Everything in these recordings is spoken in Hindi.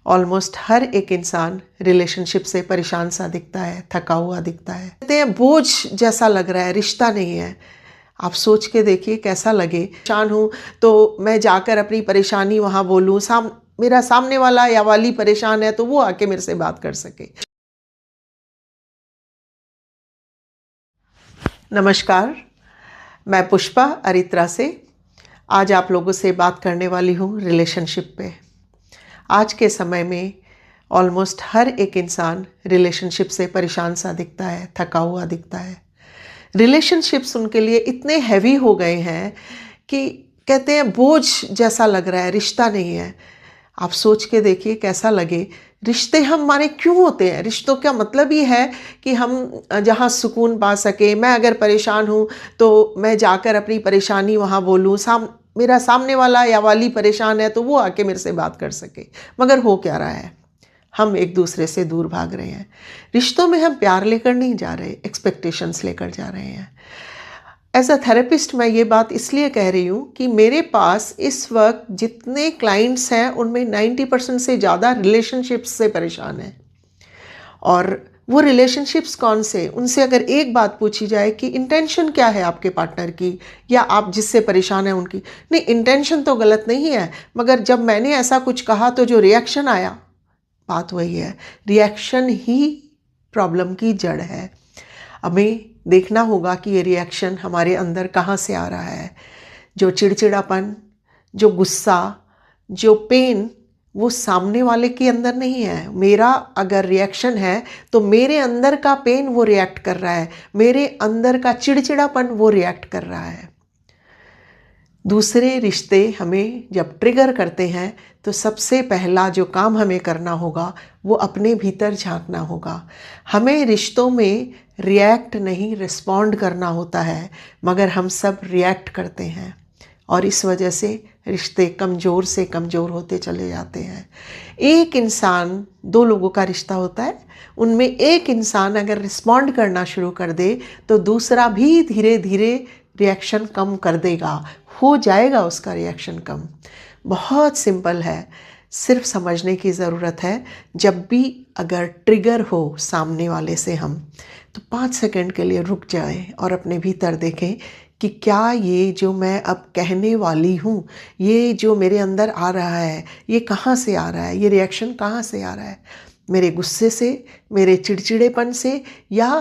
ऑलमोस्ट हर एक इंसान रिलेशनशिप से परेशान सा दिखता है, थका हुआ दिखता है, कहते हैं बोझ जैसा लग रहा है, रिश्ता नहीं है। आप सोच के देखिए कैसा लगे। परेशान हूँ तो मैं जाकर अपनी परेशानी वहाँ बोलूँ, मेरा सामने वाला या वाली परेशान है तो वो आके मेरे से बात कर सके। नमस्कार, मैं पुष्पा अरित्रा से आज आप लोगों से बात करने वाली हूँ रिलेशनशिप पे। आज के समय में ऑलमोस्ट हर एक इंसान रिलेशनशिप से परेशान सा दिखता है, थका हुआ दिखता है। रिलेशनशिप्स उनके लिए इतने हैवी हो गए हैं कि कहते हैं बोझ जैसा लग रहा है, रिश्ता नहीं है। आप सोच के देखिए कैसा लगे। रिश्ते हमारे क्यों होते हैं? रिश्तों का मतलब ही है कि हम जहाँ सुकून पा सके। मैं अगर परेशान हूँ तो मैं जाकर अपनी परेशानी वहाँ बोलूँ, मेरा सामने वाला या वाली परेशान है तो वो आके मेरे से बात कर सके। मगर हो क्या रहा है? हम एक दूसरे से दूर भाग रहे हैं। रिश्तों में हम प्यार लेकर नहीं जा रहे, एक्सपेक्टेशंस लेकर जा रहे हैं। एज अ थेरेपिस्ट मैं ये बात इसलिए कह रही हूँ कि मेरे पास इस वक्त जितने क्लाइंट्स हैं उनमें 90% से ज़्यादा रिलेशनशिप्स से परेशान हैं। और वो रिलेशनशिप्स कौन से? उनसे अगर एक बात पूछी जाए कि इंटेंशन क्या है आपके पार्टनर की या आप जिससे परेशान हैं उनकी, नहीं इंटेंशन तो गलत नहीं है, मगर जब मैंने ऐसा कुछ कहा तो जो रिएक्शन आया, बात वही है। रिएक्शन ही प्रॉब्लम की जड़ है। हमें देखना होगा कि ये रिएक्शन हमारे अंदर कहाँ से आ रहा है। जो चिड़चिड़ापन, जो गुस्सा, जो पेन, वो सामने वाले के अंदर नहीं है। मेरा अगर रिएक्शन है तो मेरे अंदर का पेन वो रिएक्ट कर रहा है, मेरे अंदर का चिड़चिड़ापन वो रिएक्ट कर रहा है। दूसरे रिश्ते हमें जब ट्रिगर करते हैं तो सबसे पहला जो काम हमें करना होगा वो अपने भीतर झांकना होगा। हमें रिश्तों में रिएक्ट नहीं, रिस्पॉन्ड करना होता है, मगर हम सब रिएक्ट करते हैं और इस वजह से रिश्ते कमज़ोर से कमज़ोर होते चले जाते हैं। एक इंसान, दो लोगों का रिश्ता होता है, उनमें एक इंसान अगर रिस्पॉन्ड करना शुरू कर दे तो दूसरा भी धीरे धीरे रिएक्शन कम कर देगा, हो जाएगा उसका रिएक्शन कम। बहुत सिंपल है, सिर्फ समझने की ज़रूरत है। जब भी अगर ट्रिगर हो सामने वाले से हम, तो 5 सेकंड के लिए रुक जाएं और अपने भीतर देखें कि क्या ये जो मैं अब कहने वाली हूँ, ये जो मेरे अंदर आ रहा है, ये कहाँ से आ रहा है? ये रिएक्शन कहाँ से आ रहा है? मेरे गुस्से से, मेरे चिड़चिड़ेपन से या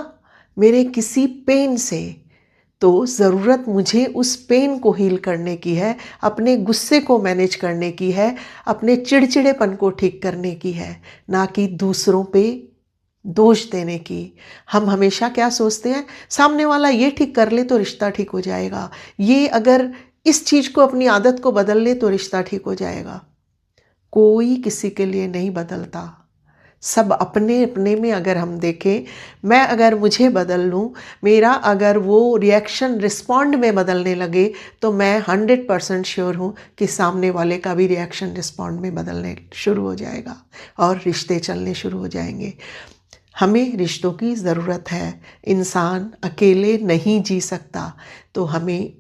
मेरे किसी पेन से? तो ज़रूरत मुझे उस पेन को हील करने की है, अपने गुस्से को मैनेज करने की है, अपने चिड़चिड़ेपन को ठीक करने की है, ना कि दूसरों पे दोष देने की। हम हमेशा क्या सोचते हैं, सामने वाला ये ठीक कर ले तो रिश्ता ठीक हो जाएगा, ये अगर इस चीज़ को, अपनी आदत को बदल ले तो रिश्ता ठीक हो जाएगा। कोई किसी के लिए नहीं बदलता। सब अपने अपने में अगर हम देखें, मैं अगर मुझे बदल लूँ, मेरा अगर वो रिएक्शन रिस्पॉन्ड में बदलने लगे तो मैं 100% श्योर हूँ कि सामने वाले का भी रिएक्शन रिस्पॉन्ड में बदलने शुरू हो जाएगा और रिश्ते चलने शुरू हो जाएंगे। हमें रिश्तों की ज़रूरत है। इंसान अकेले नहीं जी सकता, तो हमें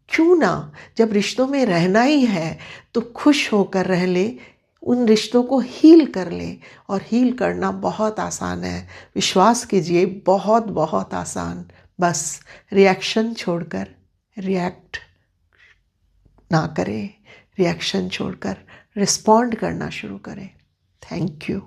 क्यों ना, जब रिश्तों में रहना ही है तो खुश होकर रह ले, उन रिश्तों को हील कर ले। और हील करना बहुत आसान है, विश्वास कीजिए, बहुत बहुत आसान। बस रिएक्शन छोड़कर रिएक्ट ना करें, रिएक्शन छोड़कर रिस्पॉन्ड करना शुरू करें। Thank you.